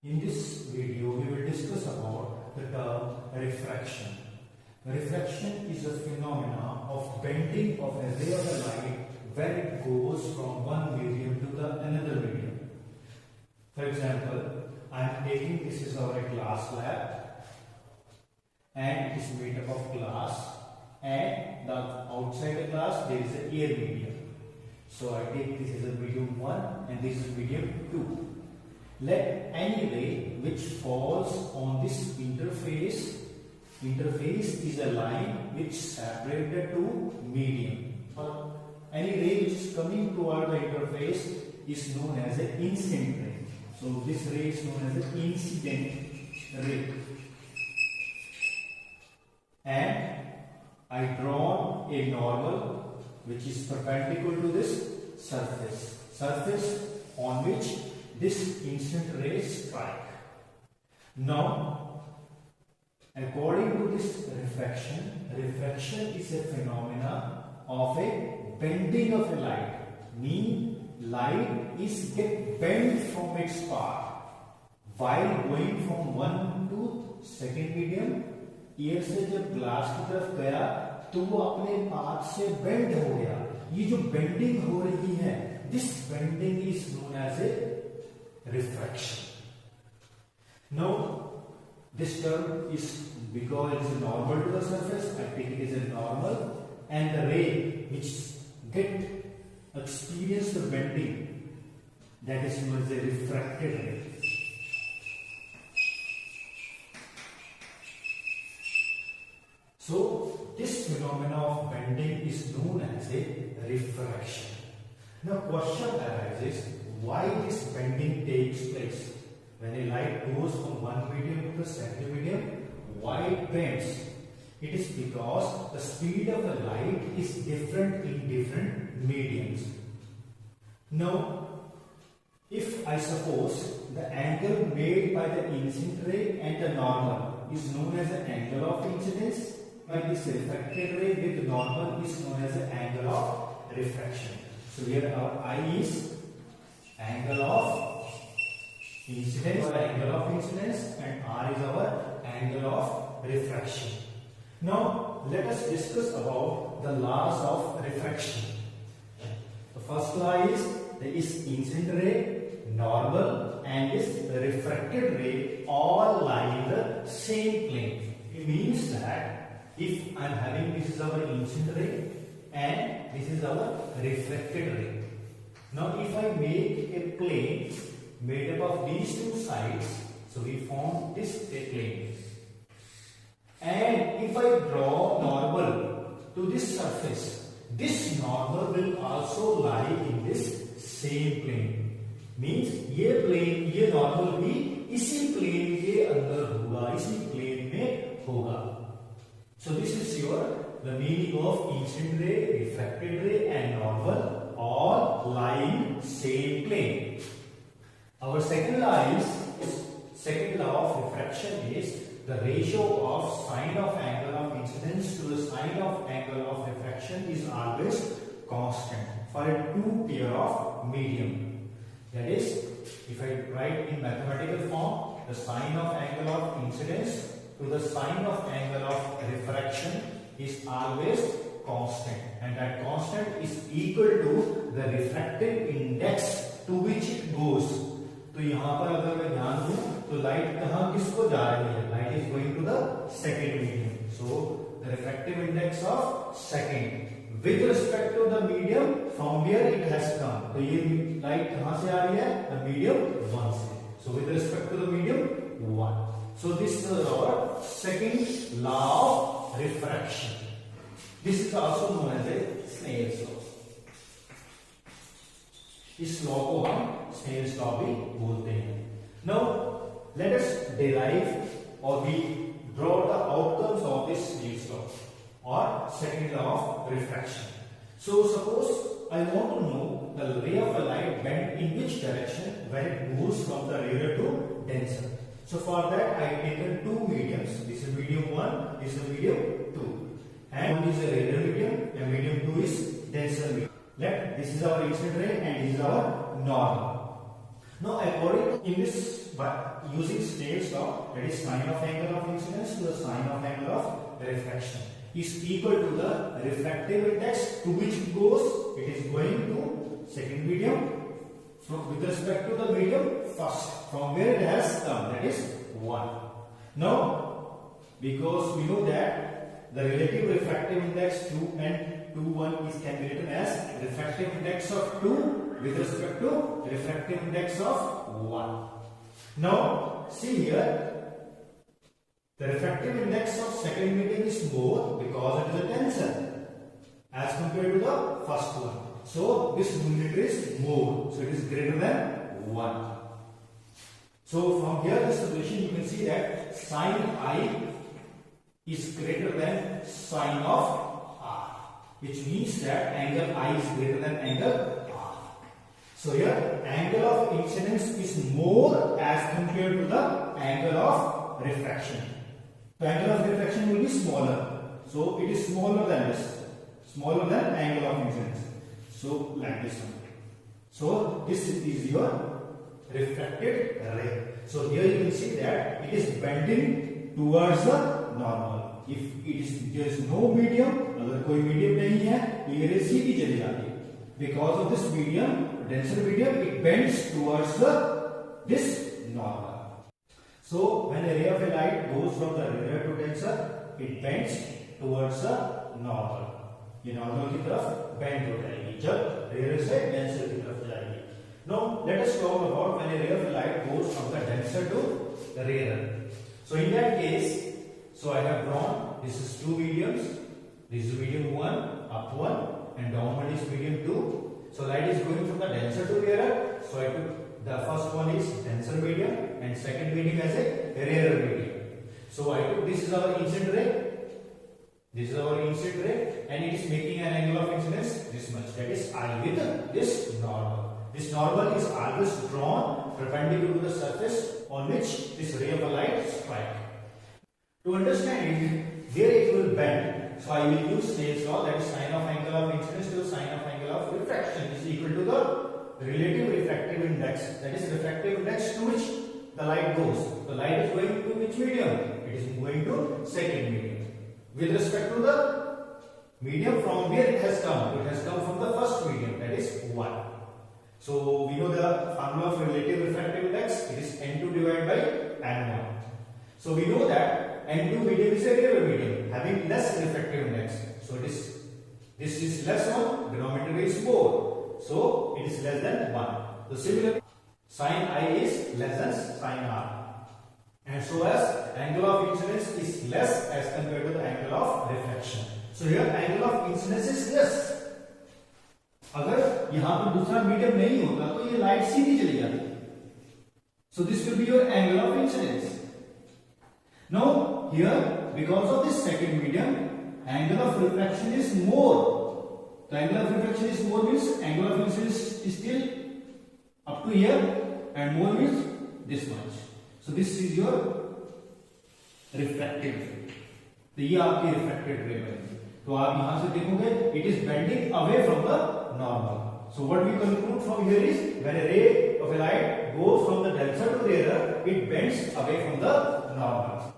In this video, we will discuss about the term refraction. Refraction is a phenomena of bending of a ray of the light when it goes from one medium to the another medium. For example, I am taking this is our glass slab and it is made up of glass, and the outside the glass there is an air medium. So I take this as a medium 1 and this is medium 2. Let any ray which falls on this interface is a line which separates the two medium. Any ray which is coming toward the interface is known as an incident ray. So this ray is known as an incident ray. And I draw a normal which is perpendicular to this surface on which this incident rays strike. Now, according to this refraction is a phenomena of a bending of a light. Mean light is get bent from its path while going from one to second medium. Air से जब glass की तरफ गया तो वो अपने path से bend हो गया. ये जो बेंडिंग हो रही है, this bending is known as a refraction. Now, this term is because it is normal to the surface, I take it as a normal, and the ray which experience the bending, that is known as a refracted ray. So, this phenomena of bending is known as a refraction. Now, question arises, why this bending takes place? When a light goes from one medium to the second medium, why it bends? It is because the speed of the light is different in different mediums. Now, if I suppose the angle made by the incident ray and the normal is known as the angle of incidence, by this refracted ray with normal is known as the angle of refraction. So here our I is angle of incidence or angle of incidence, and R is our angle of refraction. Now let us discuss about the laws of refraction. The first law is there is incident ray, normal and this refracted ray all lie in the same plane. It means that if I am having this is our incident ray and this is our refracted ray. Now if I make a plane made up of these two sides, so we form this a plane. And if I draw normal to this surface, this normal will also lie in this same plane. Means ये plane, ये normal भी इसी plane के अंदर होगा, इसी plane में होगा. So this is the meaning of incident ray, refracted ray and normal all lie in same plane. Our second law of refraction is the ratio of sine of angle of incidence to the sine of angle of refraction is always constant for a two pair of medium. That is, if I write in mathematical form, the sine of angle of incidence to the sine of angle of refraction is always constant, and that constant is equal to the refractive index to which it goes. तो यहाँ पर अगर मैं ध्यान दूं तो light कहाँ किसको जा रही है? Light is going to the second medium. So the refractive index of second with respect to the medium from where it has come. तो ये लाइट कहाँ से आ रही है? द मीडियम 1 से. So with respect to the medium 1. So this is our second law of refraction. This is also known as a Snell's law. इस law को हम Snell's law भी बोलते हैं. Now let us derive or we draw the outcomes of this Snell's law or second law of refraction. So suppose I want to know the ray of a light bend in which direction when it moves from the rarer to denser. So for that I taken two mediums. This is medium 1, this is medium 2. And one is a rarer medium and medium 2 is denser medium. Let this is our incident ray and this is our normal. Now according to in this using Snell's law, that is sine of angle of incidence to the sine of angle of refraction is equal to the refractive index to which it goes. It is going to second medium with respect to the medium first, from where it has come, that is 1. Now, because we know that the relative refractive index 2 and 2 1 is can be written as refractive index of 2 with respect to refractive index of 1. Now, see here, the refractive index of second medium is more because it is a tensor as compared to the first one. So this numerator is more, so it is greater than 1. So from here this solution you can see that sine I is greater than sine of R, which means that angle I is greater than angle R. So here angle of incidence is more as compared to the angle of refraction. The angle of refraction will be smaller, so it is smaller than this, smaller than angle of incidence. So like this one. So this is your refracted ray. So here you can see that it is bending towards the normal. If it is there is no medium, अगर कोई medium नहीं है, तो ये ray सीधी चली जाती है. Because of this medium, denser medium, it bends towards this normal. So when a ray of a light goes from the rarer to denser, it bends towards the normal. ये normal की तरफ bend हो जाएगी जब rare से denser की तरफ जाएगी. Now let us talk about when a ray of light goes from the denser to the rarer. So in that case, so I have drawn, this is two mediums. This is medium 1, up 1, and down one is medium 2. So light is going from the denser to rarer. So I took the first one is denser medium and second medium as a rarer medium. So I took this is our incident ray. This is our incident ray and it is making an angle of incidence this much, that is I with this normal. This normal is always drawn perpendicular to the surface on which this ray of light strikes. To understand it, where it will bend, so I will use Snell's law, that is sine of angle of incidence to sine of angle of refraction is equal to the relative refractive index, that is refractive index to which the light goes. The light is going to which medium? It is going to second medium. With respect to the medium from where it has come from the first medium, that is 1. So we know the formula of relative refractive index, it is n2 divided by n1. So we know that n2 medium is a rarer medium having less refractive index. So this is less one, denominator is more. So it is less than 1. So similarly, sine I is less than sine R. And so as angle of incidence is less as compared to the angle of refraction. So here angle of incidence is less. अगर यहाँ पर दूसरा medium नहीं होता तो ये light सीधी चली जाती. So this will be your angle of incidence. Now here because of this second medium, angle of refraction is more. The angle of refraction is more means angle of incidence is still up to here and more means this much. So this is your refractive ray. तो ये आपकी refracted ray बनेगी. तो आप यहाँ से देखोगे it is bending away from the normal. So what we conclude from here is when a ray of a light goes from the denser to rarer, it bends away from the normal.